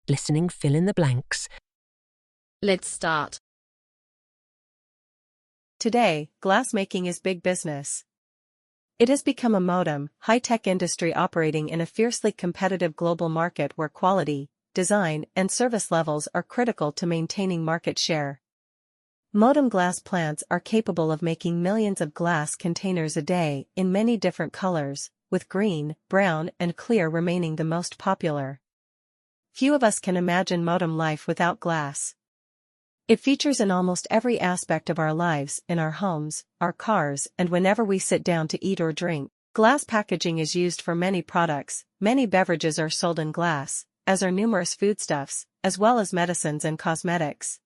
Listening, fill in the blanks. Let's start. Today, glassmaking is big business. It has become a modern, high-tech industry operating in a fiercely competitive global market where quality, design, and service levels are critical to maintaining market share. Modern glass plants are capable of making millions of glass containers a day in many different colors, with green, brown, and clear remaining the most popular. Few of us can imagine modern life without glass. It features in almost every aspect of our lives, in our homes, our cars, and whenever we sit down to eat or drink. Glass packaging is used for many products. Many beverages are sold in glass, as are numerous foodstuffs, as well as medicines and cosmetics.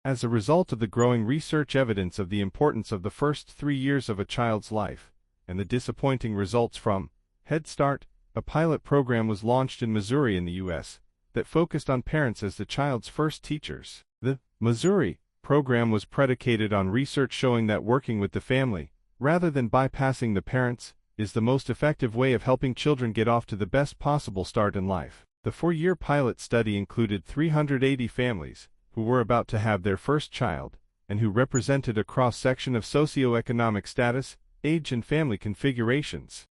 As a result of the growing research evidence of the importance of the first 3 years of a child's life, and the disappointing results from Head Start, a pilot program was launched in Missouri in the U.S. that focused on parents as the child's first teachers. The Missouri program was predicated on research showing that working with the family, rather than bypassing the parents, is the most effective way of helping children get off to the best possible start in life. The 4-year pilot study included 380 families who were about to have their first child, and who represented a cross-section of socioeconomic status, age, and family configurations.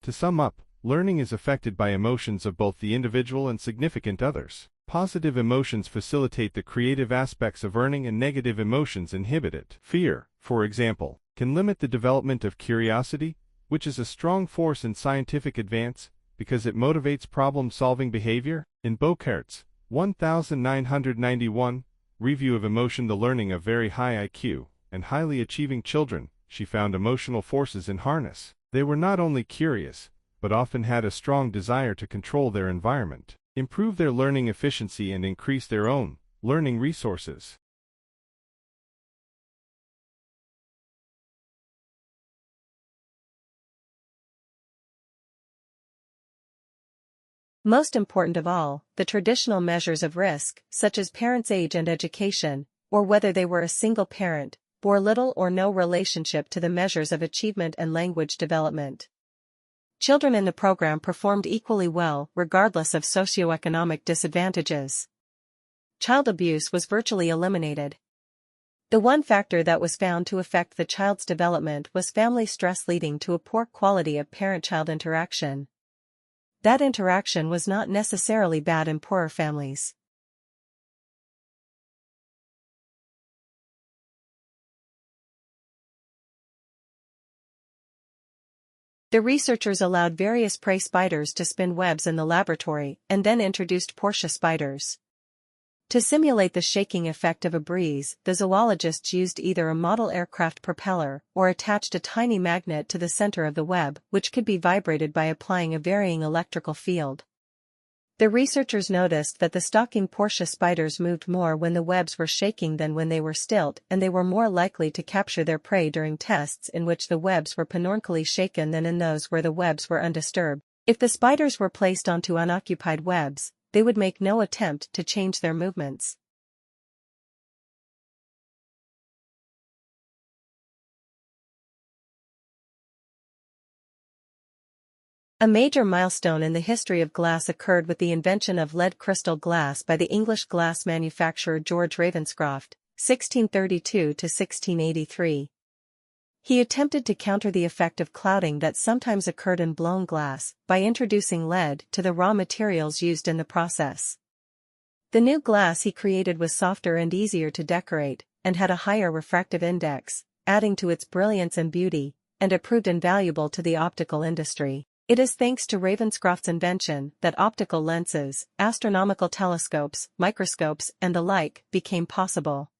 To sum up, learning is affected by emotions of both the individual and significant others. Positive emotions facilitate the creative aspects of learning and negative emotions inhibit it. Fear, for example, can limit the development of curiosity, which is a strong force in scientific advance, because it motivates problem-solving behavior. In Bocart's 1991 review of emotion, the learning of very high IQ and highly achieving children, she found emotional forces in harness. They were not only curious, but often had a strong desire to control their environment, improve their learning efficiency, and increase their own learning resources. Most important of all, the traditional measures of risk, such as parents' age and education, or whether they were a single parent, bore little or no relationship to the measures of achievement and language development. Children in the program performed equally well, regardless of socioeconomic disadvantages. Child abuse was virtually eliminated. The one factor that was found to affect the child's development was family stress, leading to a poor quality of parent-child interaction. That interaction was not necessarily bad in poorer families. The researchers allowed various prey spiders to spin webs in the laboratory and then introduced Portia spiders. To simulate the shaking effect of a breeze, the zoologists used either a model aircraft propeller or attached a tiny magnet to the center of the web, which could be vibrated by applying a varying electrical field. The researchers noticed that the stalking Portia spiders moved more when the webs were shaking than when they were still, and they were more likely to capture their prey during tests in which the webs were penormally shaken than in those where the webs were undisturbed. If the spiders were placed onto unoccupied webs, they would make no attempt to change their movements. A major milestone in the history of glass occurred with the invention of lead crystal glass by the English glass manufacturer George Ravenscroft, 1632 to 1683. He attempted to counter the effect of clouding that sometimes occurred in blown glass by introducing lead to the raw materials used in the process. The new glass he created was softer and easier to decorate, and had a higher refractive index, adding to its brilliance and beauty, and it proved invaluable to the optical industry. It is thanks to Ravenscroft's invention that optical lenses, astronomical telescopes, microscopes, and the like became possible.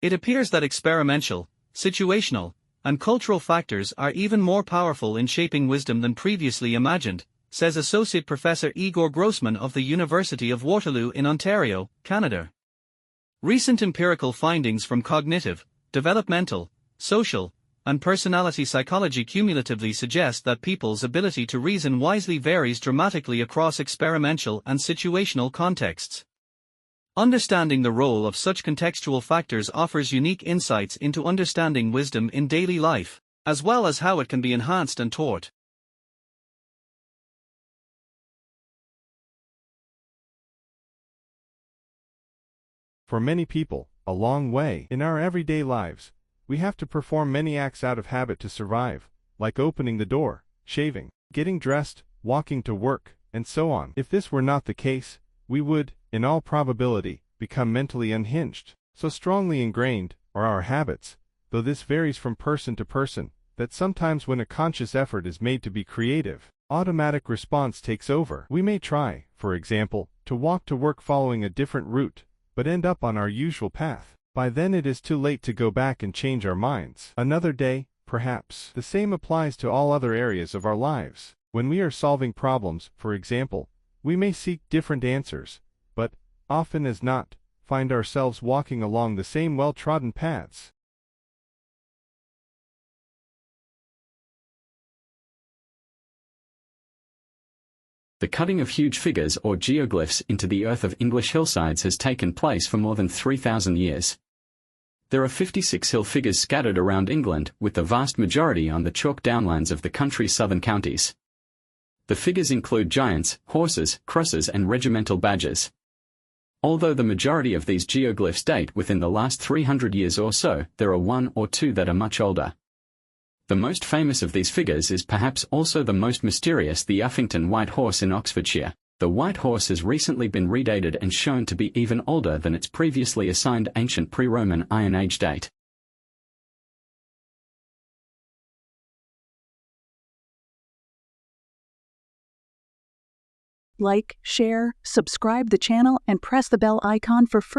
It appears that experimental, situational, and cultural factors are even more powerful in shaping wisdom than previously imagined, says Associate Professor Igor Grossman of the University of Waterloo in Ontario, Canada. Recent empirical findings from cognitive, developmental, social, and personality psychology cumulatively suggest that people's ability to reason wisely varies dramatically across experiential and situational contexts. Understanding the role of such contextual factors offers unique insights into understanding wisdom in daily life, as well as how it can be enhanced and taught. For many people, a long way in our everyday lives, we have to perform many acts out of habit to survive, like opening the door, shaving, getting dressed, walking to work, and so on. If this were not the case, we would, in all probability, become mentally unhinged. So strongly ingrained are our habits, though this varies from person to person, that sometimes when a conscious effort is made to be creative, automatic response takes over. We may try, for example, to walk to work following a different route, but end up on our usual path. By then it is too late to go back and change our minds. Another day, perhaps. The same applies to all other areas of our lives. When we are solving problems, for example, we may seek different answers, but, often as not, find ourselves walking along the same well-trodden paths. The cutting of huge figures or geoglyphs into the earth of English hillsides has taken place for more than 3,000 years. There are 56 hill figures scattered around England, with the vast majority on the chalk downlands of the country's southern counties. The figures include giants, horses, crosses and regimental badges. Although the majority of these geoglyphs date within the last 300 years or so, there are one or two that are much older. The most famous of these figures is perhaps also the most mysterious, the Uffington White Horse in Oxfordshire. The White Horse has recently been redated and shown to be even older than its previously assigned ancient pre-Roman Iron Age date. Like, share, subscribe the channel and press the bell icon for further